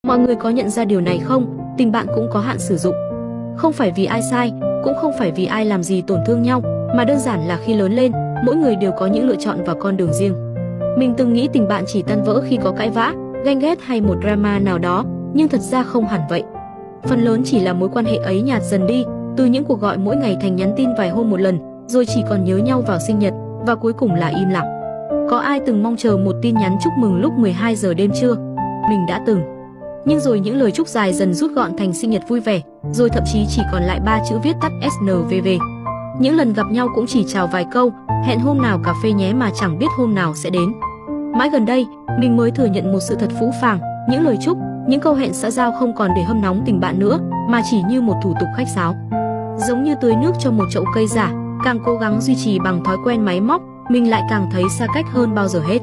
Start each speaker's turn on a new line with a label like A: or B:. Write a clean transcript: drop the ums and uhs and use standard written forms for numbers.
A: Mọi người có nhận ra điều này không? Tình bạn cũng có hạn sử dụng. Không phải vì ai sai, cũng không phải vì ai làm gì tổn thương nhau, mà đơn giản là khi lớn lên, mỗi người đều có những lựa chọn và con đường riêng. Mình từng nghĩ tình bạn chỉ tan vỡ khi có cãi vã, ganh ghét hay một drama nào đó, nhưng thật ra không hẳn vậy. Phần lớn chỉ là mối quan hệ ấy nhạt dần đi, từ những cuộc gọi mỗi ngày thành nhắn tin vài hôm một lần, rồi chỉ còn nhớ nhau vào sinh nhật, và cuối cùng là im lặng. Có ai từng mong chờ một tin nhắn chúc mừng lúc 12 giờ đêm chưa? Mình đã từng. Nhưng rồi những lời chúc dài dần rút gọn thành sinh nhật vui vẻ, rồi thậm chí chỉ còn lại 3 chữ viết tắt SNVV. Những lần gặp nhau cũng chỉ chào vài câu, hẹn hôm nào cà phê nhé mà chẳng biết hôm nào sẽ đến. Mãi gần đây, mình mới thừa nhận một sự thật phũ phàng, những lời chúc, những câu hẹn xã giao không còn để hâm nóng tình bạn nữa, mà chỉ như một thủ tục khách sáo. Giống như tưới nước cho một chậu cây giả, càng cố gắng duy trì bằng thói quen máy móc, mình lại càng thấy xa cách hơn bao giờ hết.